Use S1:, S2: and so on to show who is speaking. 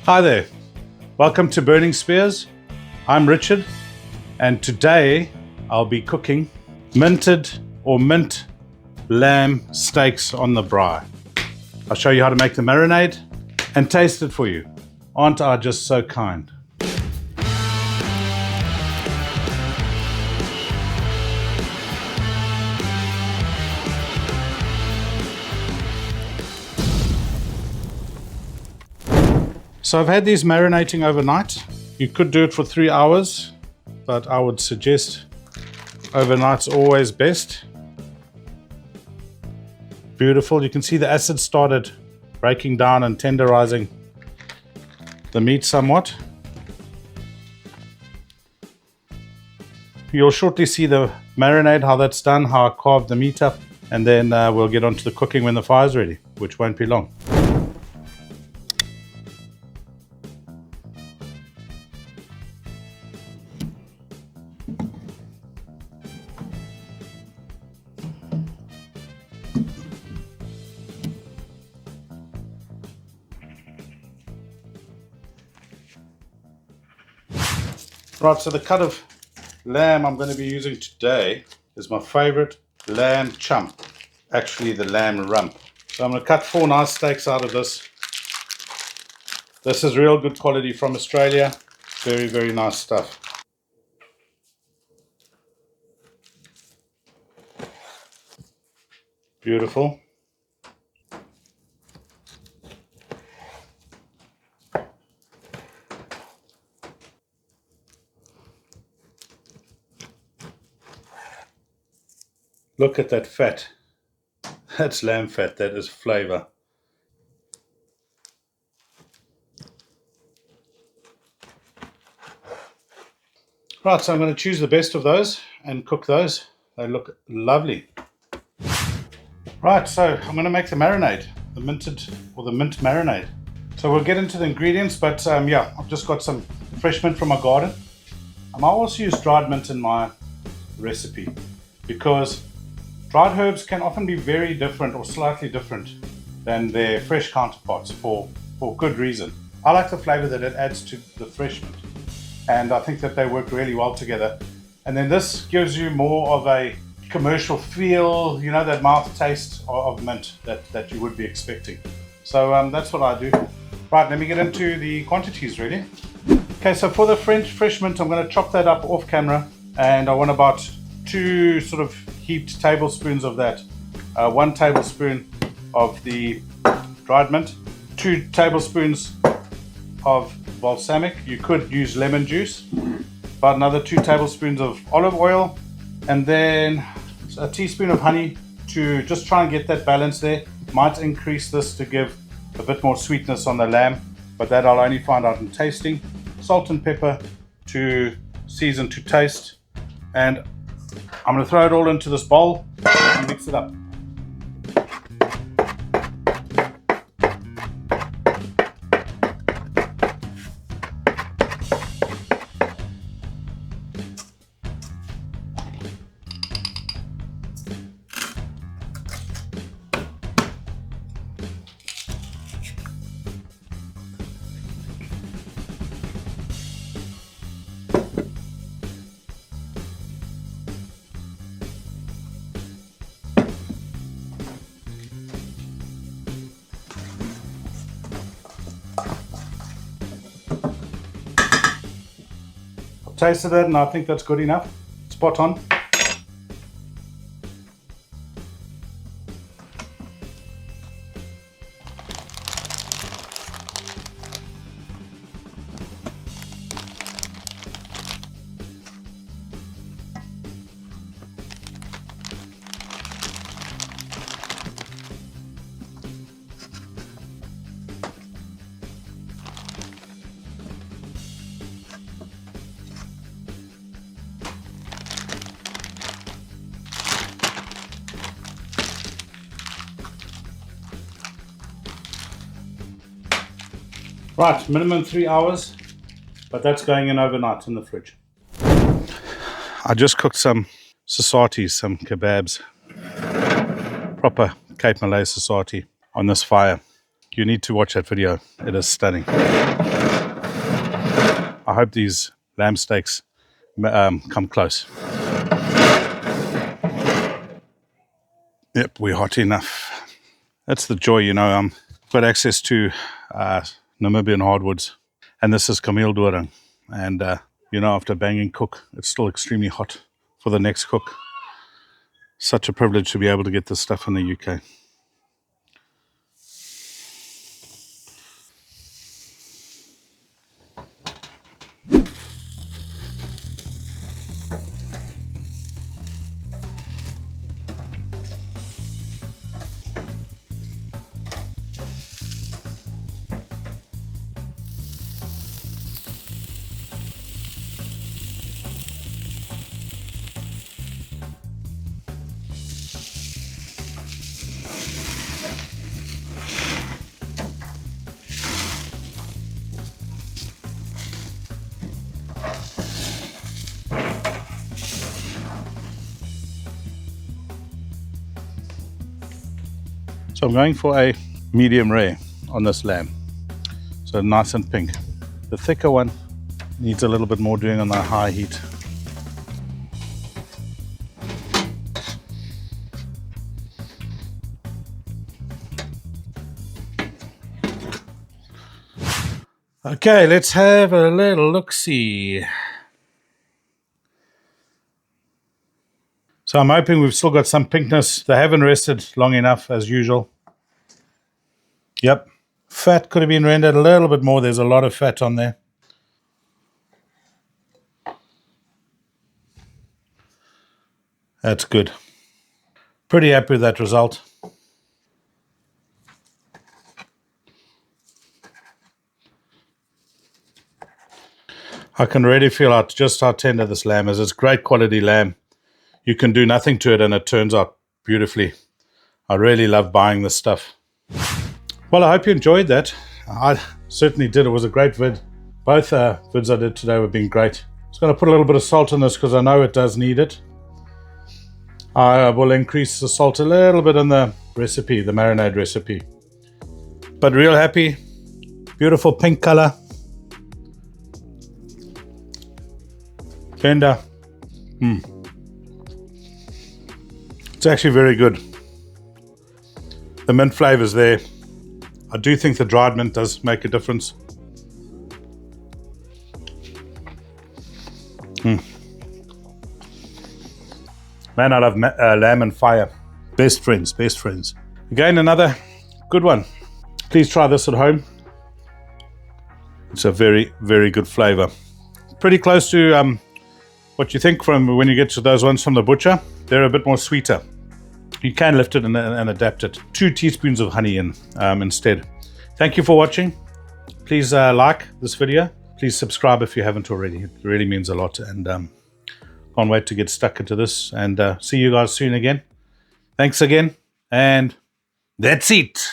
S1: Hi there, welcome to Burning Spears. I'm Richard, and today I'll be cooking minted or mint lamb steaks on the braai. I'll show you how to make the marinade and taste it for you. Aren't I just so kind? So I've had these marinating overnight. You could do it for 3 hours, but I would suggest overnight's always best. Beautiful. You can see the acid started breaking down and tenderizing the meat somewhat. You'll shortly see the marinade, how that's done, how I carved the meat up, and then we'll get on to the cooking when the fire's ready, which won't be long. Right, so the cut of lamb I'm going to be using today is my favorite lamb chump, actually the lamb rump. So I'm going to cut 4 nice steaks out of this. This is real good quality from Australia. Very, very nice stuff. Beautiful. Look at that fat. That's lamb fat. That is flavor. Right, so I'm going to choose the best of those and cook those. They look lovely. Right, so I'm going to make the marinade, the minted or the mint marinade. So we'll get into the ingredients, but yeah, I've just got some fresh mint from my garden. I also use dried mint in my recipe because dried herbs can often be very different or slightly different than their fresh counterparts for good reason. I like the flavor that it adds to the fresh mint, and I think that they work really well together. And then this gives you more of a commercial feel, you know, that mouth taste of mint that you would be expecting. So that's what I do. Right, let me get into the quantities really. Okay, so for the fresh mint, I'm going to chop that up off camera, and I want about 2 sort of heaped tablespoons of that. 1 tablespoon of the dried mint, 2 tablespoons of balsamic. You could use lemon juice. About another 2 tablespoons of olive oil, and then a teaspoon of honey to just try and get that balance there. Might increase this to give a bit more sweetness on the lamb, but that I'll only find out in tasting. Salt and pepper to season to taste, and I'm going to throw it all into this bowl and mix it up. Tasted it and I think that's good enough. Spot on. Right, minimum 3 hours, but that's going in overnight in the fridge. I just cooked some sasatis, some kebabs, proper Cape Malay sasati on this fire. You need to watch that video. It is stunning. I hope these lamb steaks come close. Yep, we're hot enough. That's the joy, you know. I've got access to Namibian hardwoods, and this is Camille Doring. And, you know, after banging cook, it's still extremely hot for the next cook. Such a privilege to be able to get this stuff in the UK. So I'm going for a medium rare on this lamb. So nice and pink. The thicker one needs a little bit more doing on the high heat. Okay, let's have a little look-see. So I'm hoping we've still got some pinkness. They haven't rested long enough, as usual. Yep. Fat could have been rendered a little bit more. There's a lot of fat on there. That's good. Pretty happy with that result. I can really feel out just how tender this lamb is. It's great quality lamb. You can do nothing to it and it turns out beautifully. I really love buying this stuff. Well, I hope you enjoyed that. I certainly did. It was a great vid. Both vids I did today have been great. I'm just going to put a little bit of salt in this because I know it does need it. I will increase the salt a little bit in the recipe, the marinade recipe. But real happy. Beautiful pink color. Tender. It's actually very good. The mint flavor's there. I do think the dried mint does make a difference. Man, I love lamb and fire. Best friends, best friends. Again, another good one. Please try this at home. It's a very, very good flavor. Pretty close to what you think from when you get to those ones from the butcher. They're a bit more sweeter. You can lift it and adapt it. 2 teaspoons of honey in instead. Thank you for watching. Please like this video. Please subscribe if you haven't already. It really means a lot. And can't wait to get stuck into this. And see you guys soon again. Thanks again. And that's it.